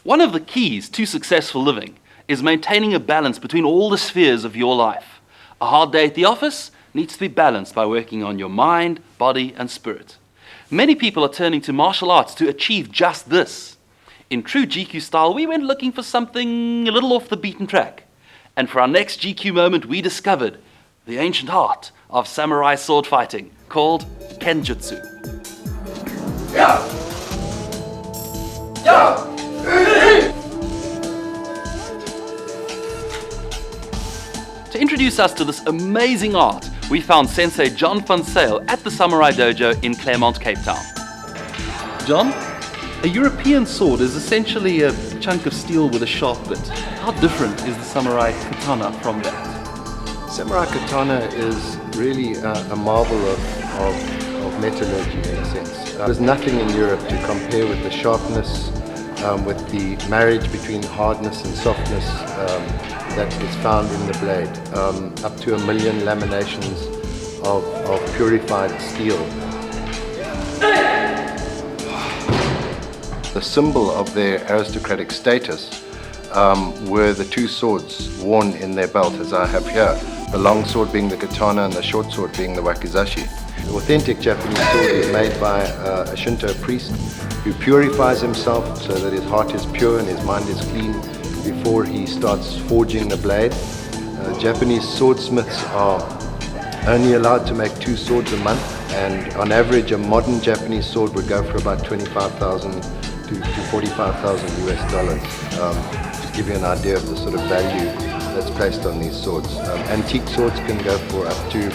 One of the keys to successful living is maintaining a balance between all the spheres of your life. A hard day at the office needs to be balanced by working on your mind, body, and spirit. Many people are turning to martial arts to achieve just this. In true GQ style, we went looking for something a little off the beaten track. And for our next GQ moment, we discovered the ancient art of samurai sword fighting called Kenjutsu. Yeah. Yeah. To introduce us to this amazing art, we found Sensei John van Sale at the Samurai Dojo in Claremont, Cape Town. John, a European sword is essentially a chunk of steel with a sharp bit. How different is the samurai katana from that? Samurai katana is really a marvel of metallurgy in a sense. There's nothing in Europe to compare with the sharpness, with the marriage between hardness and softness that is found in the blade. Up to 1 million laminations of purified steel. The symbol of their aristocratic status were the two swords worn in their belt, as I have here. The long sword being the katana and the short sword being the wakizashi. The authentic Japanese sword is made by a Shinto priest who purifies himself so that his heart is pure and his mind is clean before he starts forging the blade. Japanese swordsmiths are only allowed to make 2 swords a month, and on average a modern Japanese sword would go for about 25,000 to 45,000 US dollars, to give you an idea of the sort of value that's placed on these swords. Antique swords can go for up to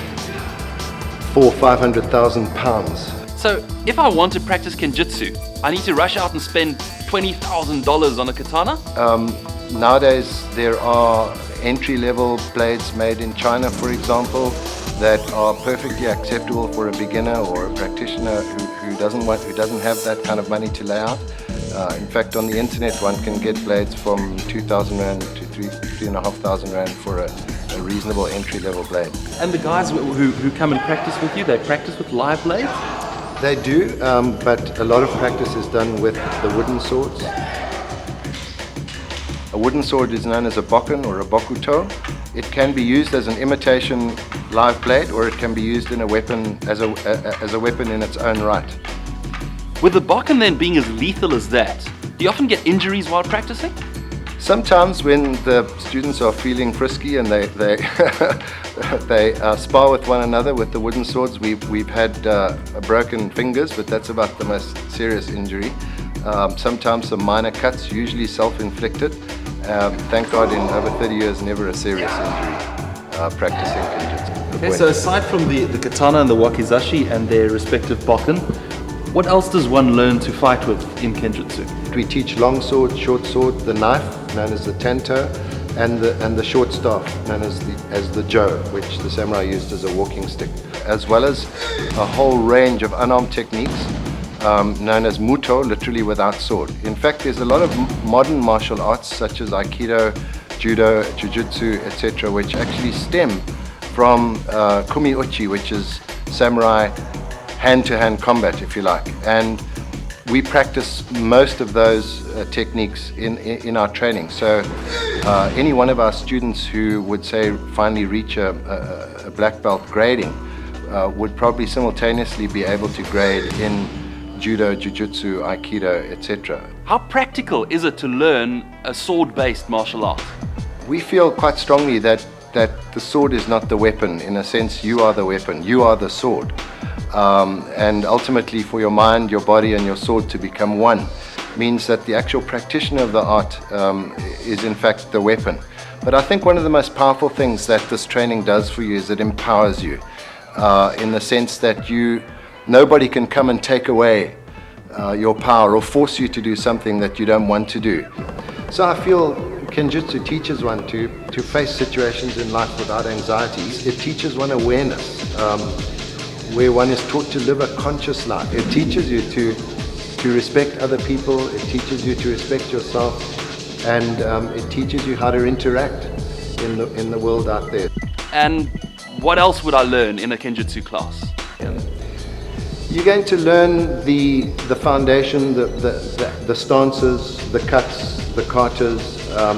500,000 pounds. So, if I want to practice Kenjutsu, I need to rush out and spend $20,000 on a katana? Nowadays there are entry-level blades made in China, for example, that are perfectly acceptable for a beginner or a practitioner who doesn't have that kind of money to lay out. In fact, on the internet one can get blades from 2,000 Rand to 3,500 Rand for a reasonable entry-level blade. And the guys who come and practice with you, they practice with live blades? They do, but a lot of practice is done with the wooden swords. A wooden sword is known as a bokken or a bokuto. It can be used as an imitation live blade, or it can be used in a weapon as a weapon in its own right. With the bokken then being as lethal as that, do you often get injuries while practicing? Sometimes when the students are feeling frisky and they spar with one another with the wooden swords, we've had broken fingers, but that's about the most serious injury. Sometimes some minor cuts, usually self-inflicted. Thank God in over 30 years never a serious injury practicing Kenjutsu. Okay, so aside from the katana and the wakizashi and their respective bokken, what else does one learn to fight with in Kenjutsu? We teach long sword, short sword, the knife known as the tanto, and the short staff known as the jo, which the samurai used as a walking stick, as well as a whole range of unarmed techniques known as muto, literally without sword. In fact, there's a lot of modern martial arts such as aikido, judo, jujutsu, etc., which actually stem from kumi-uchi, which is samurai hand-to-hand combat, if you like. And we practice most of those techniques in our training. So any one of our students who would say finally reach a black belt grading would probably simultaneously be able to grade in judo, jujutsu, aikido, etc. How practical is it to learn a sword-based martial art? We feel quite strongly that the sword is not the weapon. In a sense, you are the weapon, you are the sword. And ultimately for your mind, your body and your sword to become one means that the actual practitioner of the art is in fact the weapon. But I think one of the most powerful things that this training does for you is it empowers you in the sense that nobody can come and take away your power or force you to do something that you don't want to do. So I feel Kenjutsu teaches one to face situations in life without anxieties. It teaches one awareness, where one is taught to live a conscious life. It teaches you to respect other people, it teaches you to respect yourself, and it teaches you how to interact in the world out there. And what else would I learn in a Kenjutsu class? You're going to learn the foundation, the stances, the cuts, the katas.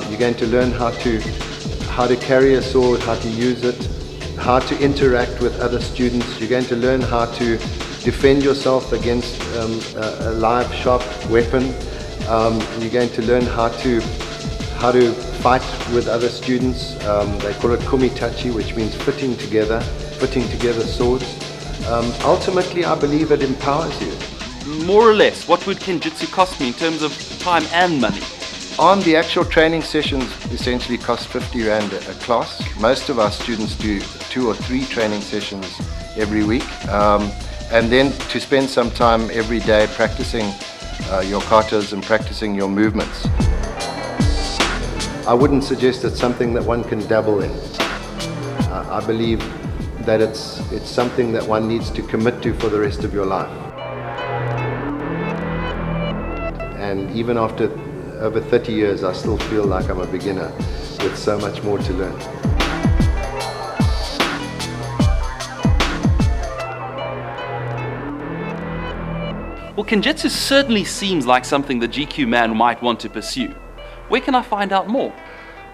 You're going to learn how to carry a sword, how to use it, how to interact with other students. You're going to learn how to defend yourself against a live, sharp weapon. You're going to learn how to fight with other students. They call it kumitachi, which means fitting together swords. Ultimately, I believe it empowers you. More or less, what would Kenjutsu cost me in terms of time and money? On the actual training sessions, essentially cost 50 Rand a class. Most of our students do 2 or 3 training sessions every week. And then to spend some time every day practicing your katas and practicing your movements. I wouldn't suggest it's something that one can dabble in. I believe that it's something that one needs to commit to for the rest of your life. And even after over 30 years, I still feel like I'm a beginner with so much more to learn. Well, Kenjutsu certainly seems like something the GQ man might want to pursue. Where can I find out more?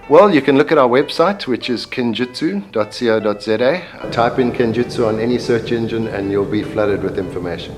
Well, you can look at our website, which is kenjutsu.co.za. Type in Kenjutsu on any search engine and you'll be flooded with information.